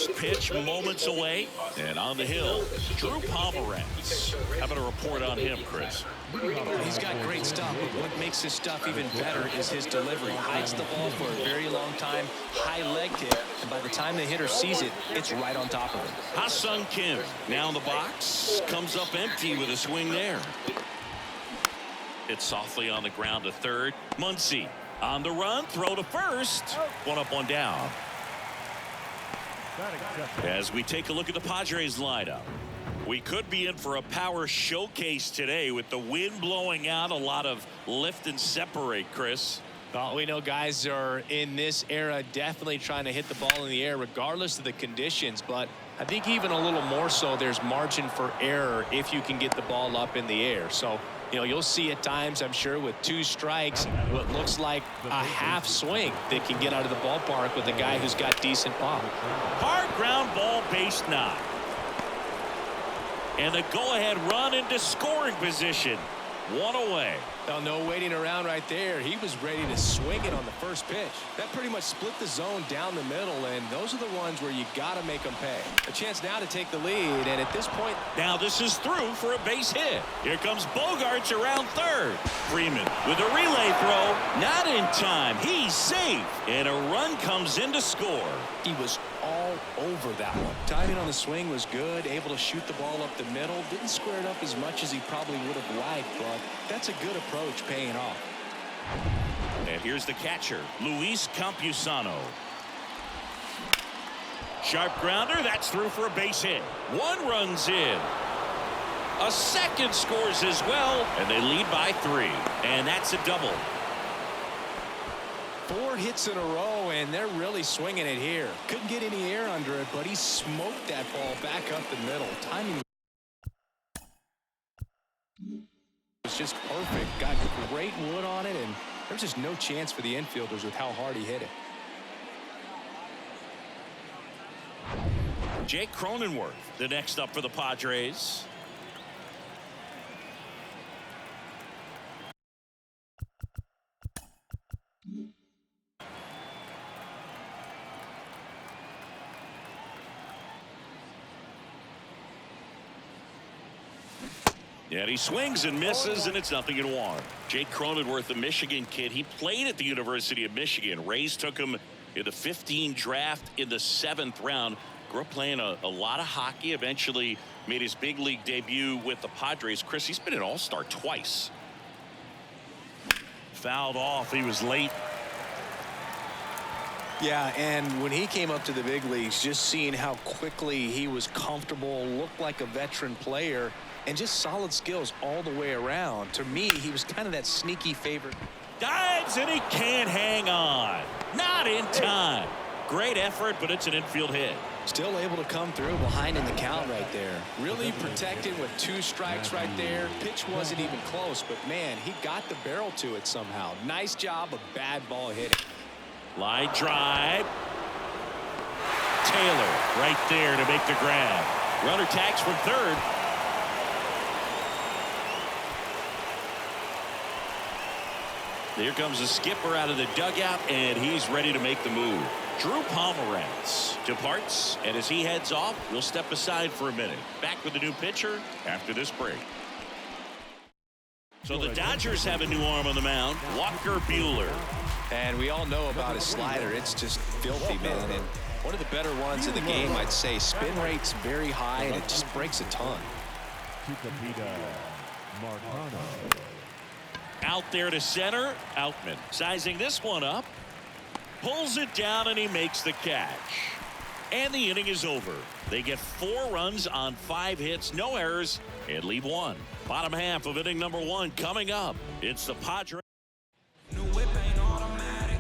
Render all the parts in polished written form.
first pitch moments away. And on the hill, Drew Pomerantz. How about a report on him, Chris? He's got great stuff, but what makes his stuff even better is his delivery. Hides the ball for a very long time, high leg kick, and by the time the hitter sees it, it's right on top of him. Ha-Sung Kim now in the box, comes up empty with a swing there. It's softly on the ground to third. Muncy on the run, throw to first. One up, one down. As we take a look at the Padres lineup, we could be in for a power showcase today with the wind blowing out, a lot of lift and separate, Chris. Well, we know guys are in this era definitely trying to hit the ball in the air regardless of the conditions, but I think even a little more so there's margin for error if you can get the ball up in the air. So, you know, you'll see at times, I'm sure, with 2 strikes, what looks like a half swing that can get out of the ballpark with a guy who's got decent pop. Hard ground ball, base knock. And the go-ahead run into scoring position. One away. Well, no waiting around right there. He was ready to swing it on the first pitch. That pretty much split the zone down the middle, and those are the ones where you got to make them pay. A chance now to take the lead, and at this point... Now this is through for a base hit. Here comes Bogarts around third. Freeman with a relay throw. Not in time. He's safe. And a run comes in to score. He was all over that one. Timing on the swing was good, able to shoot the ball up the middle. Didn't square it up as much as he probably would have liked, but that's a good approach paying off. And here's the catcher, Luis Campusano. Sharp grounder, that's through for a base hit. One runs in. A second scores as well, and they lead by 3. And that's a double. 4 hits in a row, and they're really swinging it here. Couldn't get any air under it, but he smoked that ball back up the middle. Timing was just perfect. Got great wood on it, and there's just no chance for the infielders with how hard he hit it. Jake Cronenworth, the next up for the Padres. And he swings and misses, and it's 0-1. Jake Cronenworth, the Michigan kid, he played at the University of Michigan. Rays took him in the 15 draft in the 7th round. Grew up playing a lot of hockey, eventually made his big league debut with the Padres. Chris, he's been an all-star twice. Fouled off. He was late. Yeah, and when he came up to the big leagues, just seeing how quickly he was comfortable, looked like a veteran player, and just solid skills all the way around. To me, he was kind of that sneaky favorite. Dives, and he can't hang on. Not in time. Great effort, but it's an infield hit. Still able to come through behind in the count right there. Really protected with 2 strikes right there. Pitch wasn't even close, but man, he got the barrel to it somehow. Nice job of bad ball hitting. Line drive. Taylor right there to make the grab. Runner tags from third. Here comes the skipper out of the dugout, and he's ready to make the move. Drew Pomerantz departs, and as he heads off, we'll step aside for a minute. Back with the new pitcher after this break. So the Dodgers have a new arm on the mound, Walker Buehler. And we all know about his slider. It's just filthy, man. And one of the better ones in the game, I'd say. Spin rate's very high, and it just breaks a ton. Out there to center, Outman sizing this one up, pulls it down, and he makes the catch. And the inning is over. They get 4 runs on 5 hits, no errors, and leave 1. Bottom half of inning number 1 coming up. It's the Padres.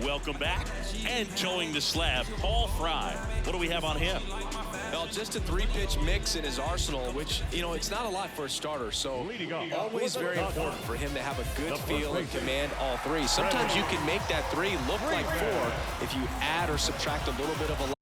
Welcome back. And towing the slab, Paul Fry. What do we have on him? Well, just a 3-pitch mix in his arsenal, which, you know, it's not a lot for a starter. So always very important for him to have a good feel and command all 3. Sometimes you can make that 3 look like 4 if you add or subtract a little bit of a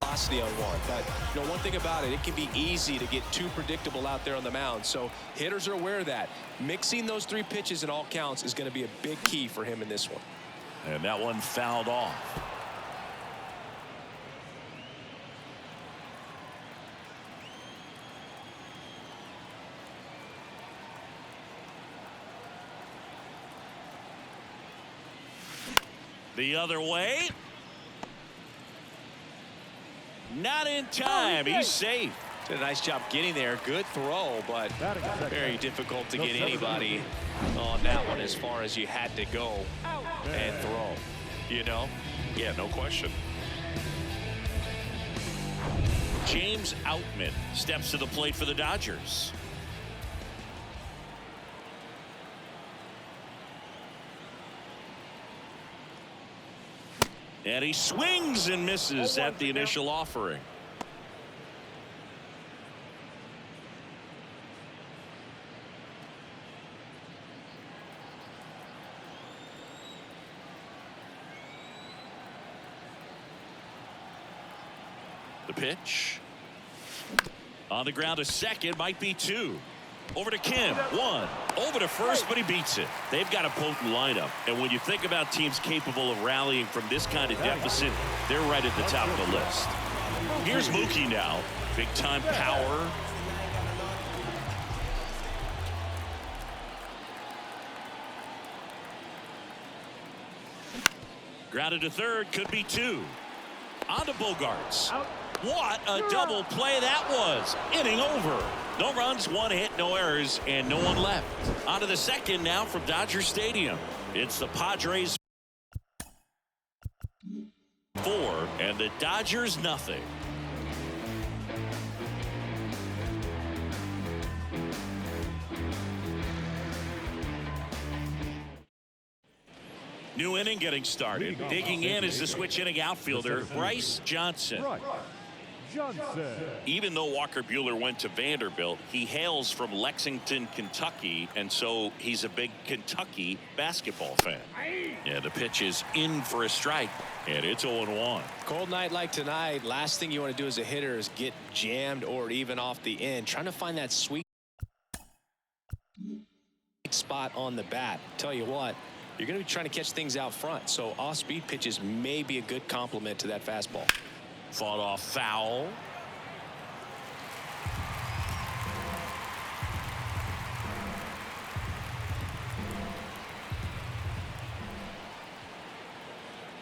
velocity on one. But, you know, one thing about it can be easy to get too predictable out there on the mound. So hitters are aware of that. Mixing those 3 pitches in all counts is going to be a big key for him in this one. And that one fouled off. The other way. Not in time. He's safe. Did a nice job getting there. Good throw, but very difficult to get anybody on that one as far as you had to go and throw. You know? Yeah, no question. James Outman steps to the plate for the Dodgers. And he swings and misses at the initial offering. The pitch. On the ground to second, might be two. Over to Kim, one. Over to first, but he beats it. They've got a potent lineup. And when you think about teams capable of rallying from this kind of deficit, they're right at the top of the list. Here's Mookie now. Big-time power. Grounded to third, could be two. On to Bogarts. What a double play that was. Inning over. No runs, one hit, no errors, and no one left. On to the second now from Dodger Stadium. It's the Padres 4 and the Dodgers nothing. New inning getting started. Digging in is the switch inning outfielder, Bryce Johnson. Even though Walker Buehler went to Vanderbilt, he hails from Lexington, Kentucky, and so he's a big Kentucky basketball fan. Yeah, the pitch is in for a strike, and it's 0-1. Cold night like tonight, last thing you want to do as a hitter is get jammed or even off the end. Trying to find that sweet spot on the bat. Tell you what, you're going to be trying to catch things out front, so off-speed pitches may be a good complement to that fastball. Fought off foul.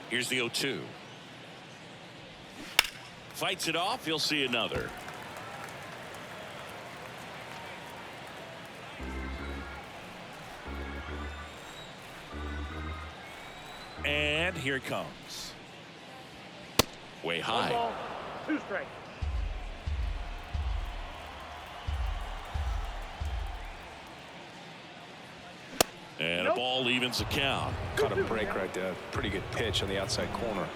Here's the 0-2. Fights it off. He'll see another. And here it comes. Way high. 1 ball, 2 strikes. And a ball evens the count. Caught a break right there. Pretty good pitch on the outside corner.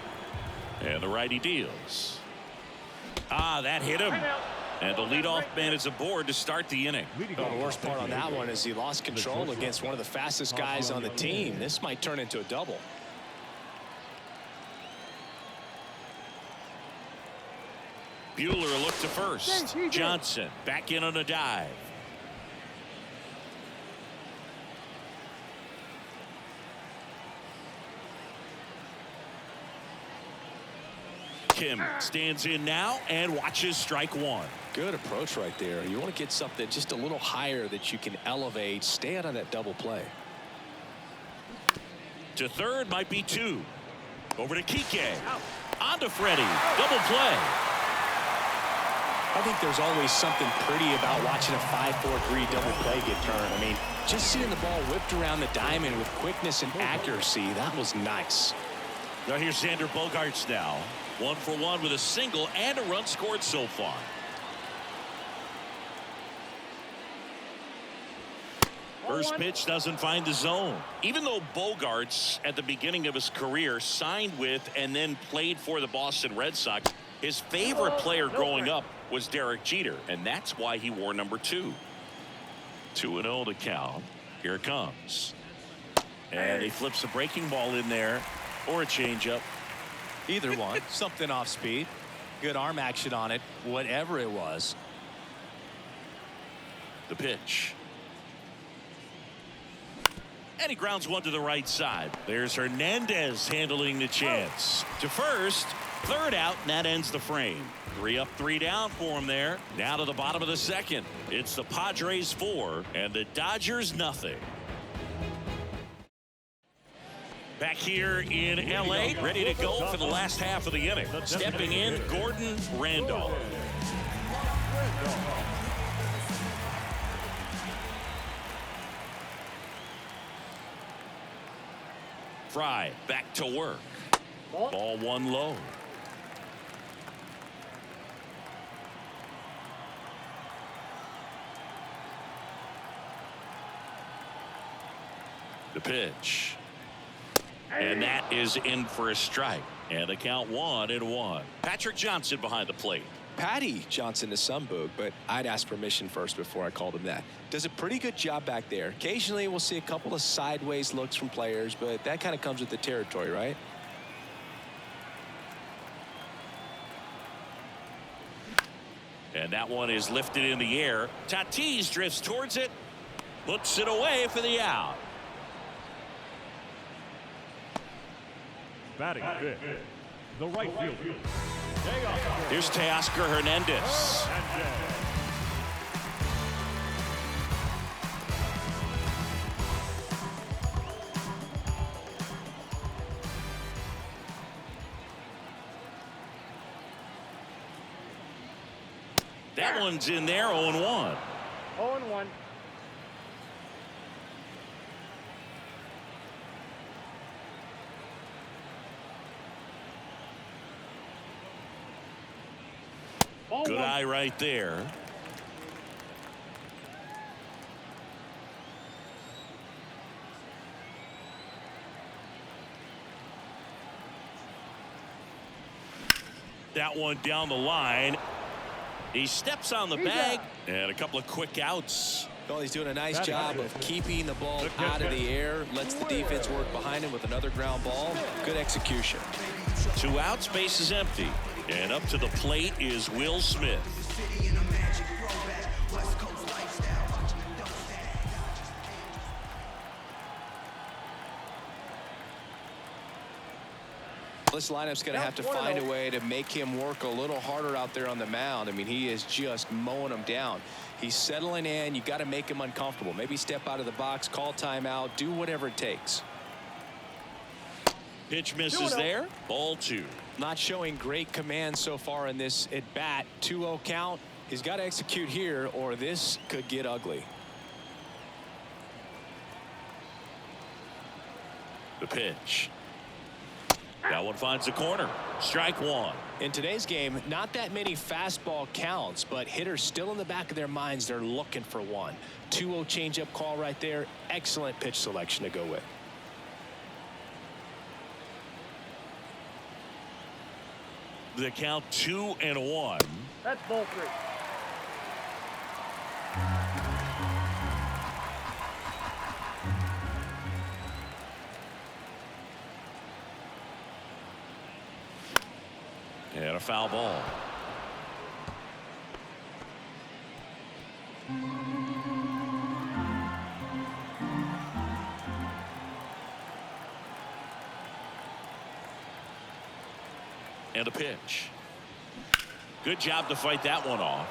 And the righty deals. That hit him. And the leadoff man is aboard to start the inning. Well, the worst part on that one is he lost control against one of the fastest guys on the team. This might turn into a double. Buehler looked to first. Johnson back in on a dive. Kim stands in now and watches strike one. Good approach right there. You want to get something just a little higher that you can elevate. Stay out on that double play. To third, might be two. Over to Kike. On to Freddie. Double play. I think there's always something pretty about watching a 5-4-3 double play get turned. I mean, just seeing the ball whipped around the diamond with quickness and accuracy, that was nice. Now here's Xander Bogaerts now. 1 for 1 with a single and a run scored so far. First pitch doesn't find the zone. Even though Bogaerts at the beginning of his career signed with and then played for the Boston Red Sox, his favorite player growing up was Derek Jeter, and that's why he wore number 2. 2-0 to count. Here it comes. And he flips a breaking ball in there or a changeup. Either one. Something off speed. Good arm action on it. Whatever it was. The pitch. And he grounds one to the right side. There's Hernandez handling the chance. To first. Third out, and that ends the frame. 3 up, 3 down for him there. Now to the bottom of the second. It's the Padres 4 and the Dodgers nothing. Back here in L.A., ready to go for the last half of the inning. Stepping in, Gordon Randolph. Fry back to work. Ball one low. The pitch. And that is in for a strike. And the count 1-1. Patrick Johnson behind the plate. Patty Johnson to some boog, but I'd ask permission first before I called him that. Does a pretty good job back there. Occasionally we'll see a couple of sideways looks from players, but that kind of comes with the territory, right? And that one is lifted in the air. Tatis drifts towards it. Puts it away for the out. Batting fifth, the right fielder. Here's Teoscar Hernandez. That one's in there, 0-1. 0-1. Good eye right there. That one down the line. He steps on the bag and a couple of quick outs. Well, he's doing a nice job of keeping the ball out of the air. Lets the defense work behind him with another ground ball. Good execution. 2 outs, base is empty. And up to the plate is Will Smith. This lineup's going to have to find a way to make him work a little harder out there on the mound. I mean, he is just mowing them down. He's settling in. You got to make him uncomfortable. Maybe step out of the box, call timeout, do whatever it takes. Pitch misses there. Ball 2. Not showing great command so far in this at bat. 2-0 count. He's got to execute here or this could get ugly. The pitch. That one finds the corner. Strike 1. In today's game, not that many fastball counts, but hitters still in the back of their minds. They're looking for one. 2-0 changeup call right there. Excellent pitch selection to go with. The count 2-1. That's ball 3. And a foul ball. And a pitch. Good job to fight that one off.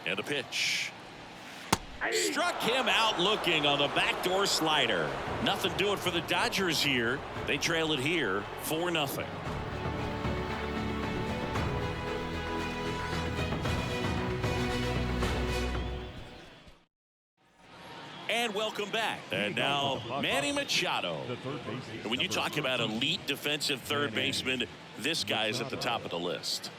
And a pitch. Struck him out looking on the backdoor slider. Nothing doing for the Dodgers here. They trail it here 4-0. And welcome back. And now Manny Machado. And when you talk about elite defensive third baseman, this guy is at the top of the list.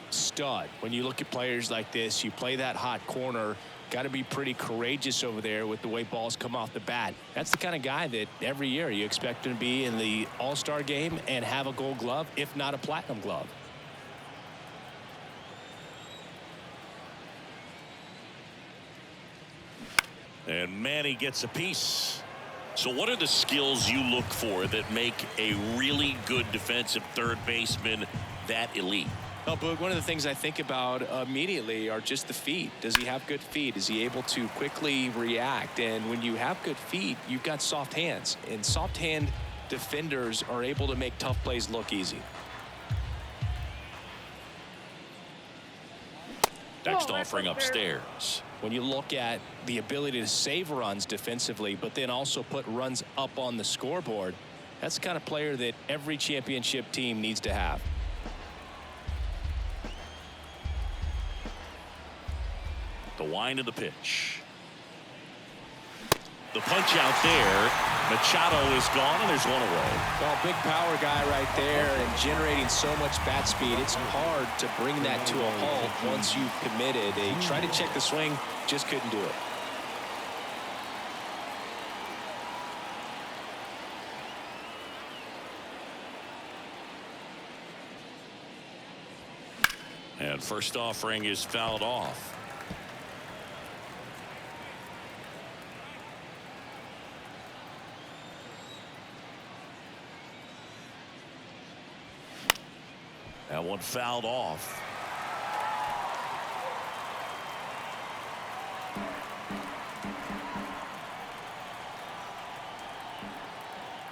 Stud. When you look at players like this, you play that hot corner, got to be pretty courageous over there with the way balls come off the bat. That's the kind of guy that every year you expect him to be in the All-Star game and have a Gold Glove, if not a Platinum Glove. And Manny gets a piece. So what are the skills you look for that make a really good defensive third baseman that elite? Well, Boog, one of the things I think about immediately are just the feet. Does he have good feet? Is he able to quickly react? And when you have good feet, you've got soft hands. And soft hand defenders are able to make tough plays look easy. Next offering upstairs. When you look at the ability to save runs defensively, but then also put runs up on the scoreboard, that's the kind of player that every championship team needs to have. The wind of the pitch. The punch out there. Machado is gone, and there's one away. Well, big power guy right there and generating so much bat speed. It's hard to bring that to a halt once you've committed. They tried to check the swing, just couldn't do it. And first offering is fouled off. That one fouled off.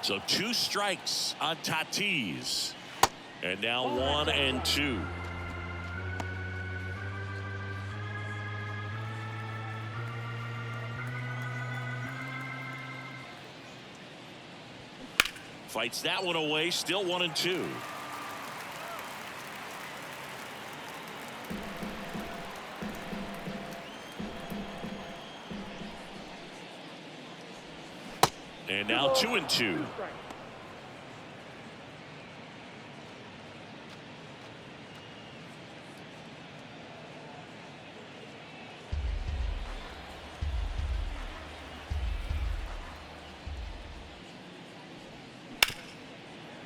So 2 strikes on Tatis. And now 1 and 2. Fights that one away. Still 1 and 2. And now 2 and 2.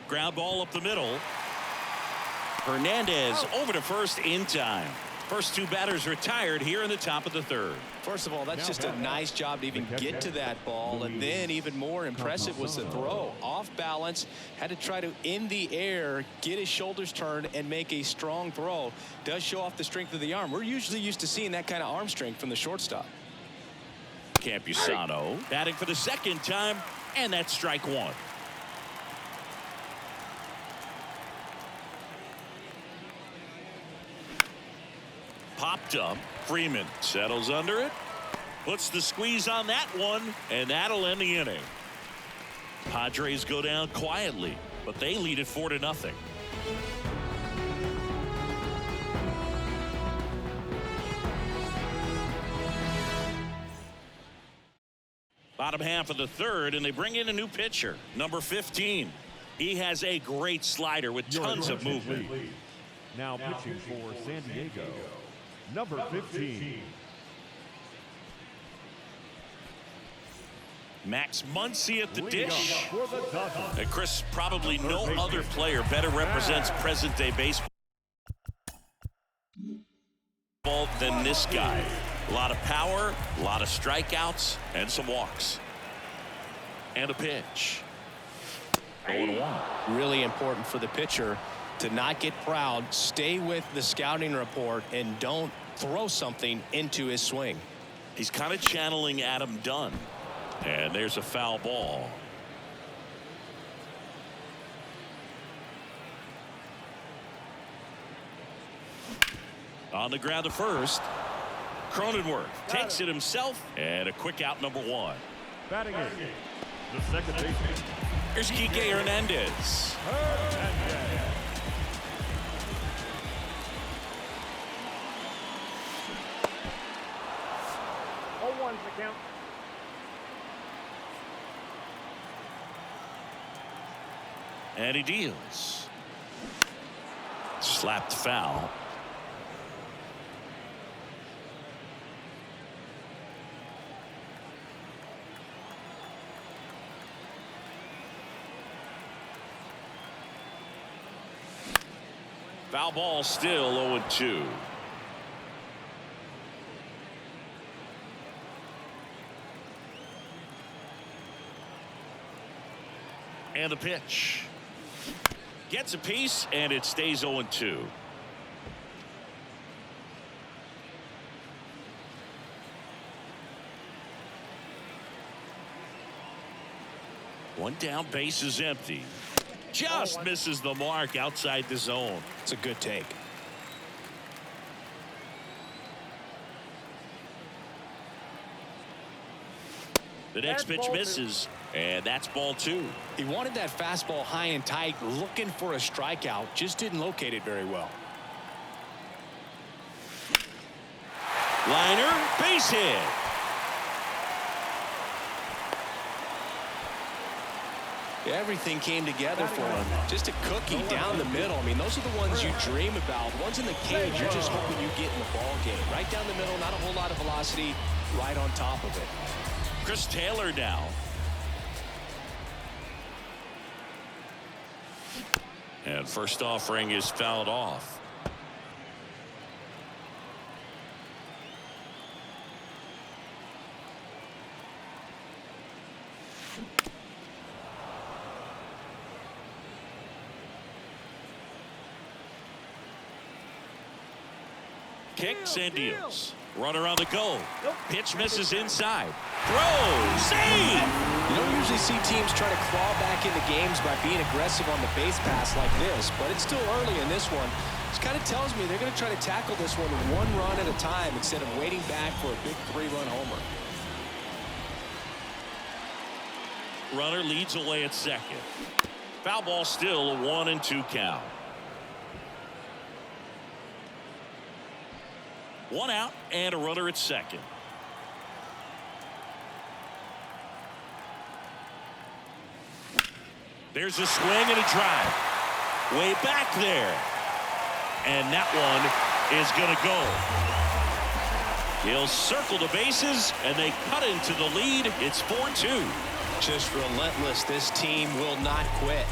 Ground ball up the middle. Hernandez over to first in time. First 2 batters retired here in the top of the 3rd. First of all, that's just a nice job to even get to that ball, and then even more impressive was the throw. Off balance, had to try to in the air get his shoulders turned and make a strong throw. Does show off the strength of the arm. We're usually used to seeing that kind of arm strength from the shortstop. Campusano batting for the 2nd time, and that's strike 1. Popped up. Freeman settles under it. Puts the squeeze on that one, and that'll end the inning. Padres go down quietly, but they lead it 4-0. Bottom half of the 3rd, and they bring in a new pitcher, number 15. He has a great slider with tons of movement. Now pitching for San Diego, number 15. Max Muncy at the dish. For the Dodgers. And Chris, probably no other player better represents present-day baseball than this guy. A lot of power, a lot of strikeouts, and some walks. And a pitch. 0-1. Really important for the pitcher to not get proud, stay with the scouting report, and don't throw something into his swing. He's kind of channeling Adam Dunn. And there's a foul ball. On the ground to first. Cronenworth takes it himself, and a quick out, number 1. Batting in, the second baseman. Here's Kike Hernandez. Oh, one's the count. And he deals. Slapped foul. Foul ball, still 0-2. And the pitch. Gets a piece, and it stays 0-2. One down, base is empty. Just misses the mark outside the zone. It's a good take. The next pitch misses, and that's ball 2. He wanted that fastball high and tight, looking for a strikeout, just didn't locate it very well. Liner, base hit. Everything came together for him. Just a cookie down the middle. I mean, those are the ones you dream about. Ones in the cage, you're just hoping you get in the ball game. Right down the middle, not a whole lot of velocity, right on top of it. Chris Taylor now. And first offering is fouled off. Kicks and deals. Runner on the go. Pitch misses inside. Throw. Save. You don't usually see teams try to claw back into games by being aggressive on the base pass like this, but it's still early in this one. This kind of tells me they're going to try to tackle this one run at a time instead of waiting back for a big 3-run homer. Runner leads away at second. Foul ball still, a 1-2 count. One out and a runner at second. There's a swing and a drive. Way back there. And that one is going to go. He'll circle the bases, and they cut into the lead. It's 4-2. Just relentless. This team will not quit.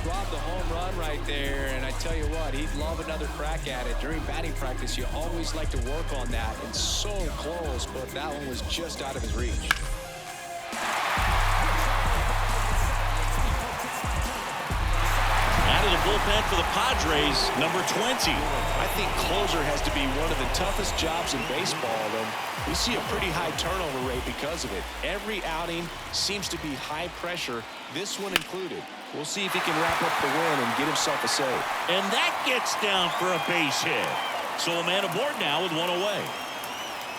Robbed the home run right there, and I tell you what, he'd love another crack at it. During batting practice, you always like to work on that, and so close, but that one was just out of his reach. Out of the bullpen for the Padres, number 20. I think closer has to be one of the toughest jobs in baseball, and we see a pretty high turnover rate because of it. Every outing seems to be high pressure, this one included. We'll see if he can wrap up the win and get himself a save. And that gets down for a base hit. So a man aboard now with one away.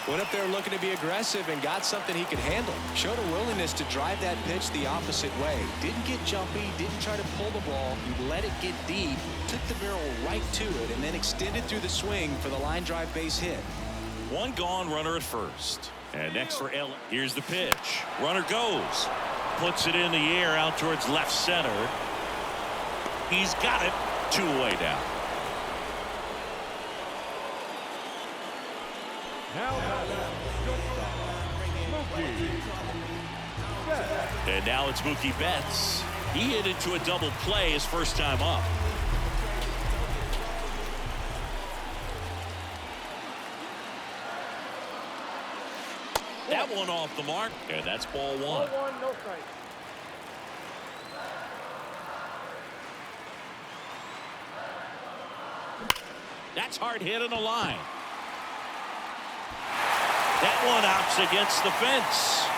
Went up there looking to be aggressive and got something he could handle. Showed a willingness to drive that pitch the opposite way. Didn't get jumpy, didn't try to pull the ball. He let it get deep, took the barrel right to it, and then extended through the swing for the line drive base hit. One gone, runner at first. And next for L. Here's the pitch. Runner goes. Puts it in the air out towards left center. He's got it. 2 away down. And now it's Mookie Betts. He hit into a double play his first time up. That one off the mark, and that's ball 1. Ball 1, no strike. That's hard hit in the line. That one opts against the fence.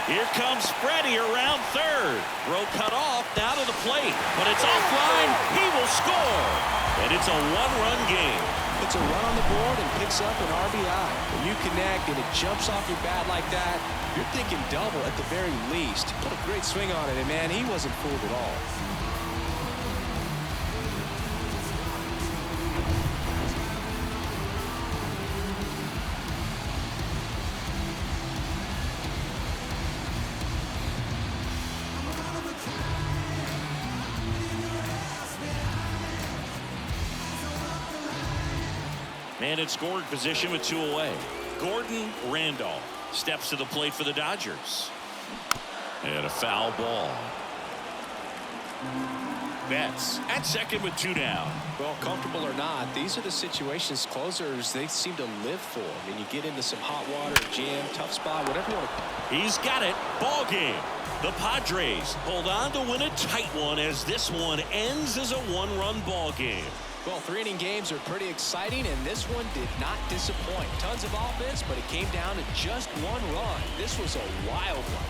Here comes Freddie around third. Throw cut off, down to the plate. But it's offline. He will score. And it's a 1-run game. Puts a run on the board and picks up an RBI. When you connect and it jumps off your bat like that, you're thinking double at the very least. Put a great swing on it, and man, he wasn't fooled at all. Man in scoring position with 2 away. Gordon Randolph steps to the plate for the Dodgers. And a foul ball. Betts at second with 2 down. Well, comfortable or not, these are the situations closers they seem to live for. I mean, you get into some hot water, jam, tough spot, whatever you want to. He's got it. Ball game. The Padres hold on to win a tight one as this one ends as a 1-run ball game. Well, 3-inning games are pretty exciting, and this one did not disappoint. Tons of offense, but it came down to just 1 run. This was a wild one.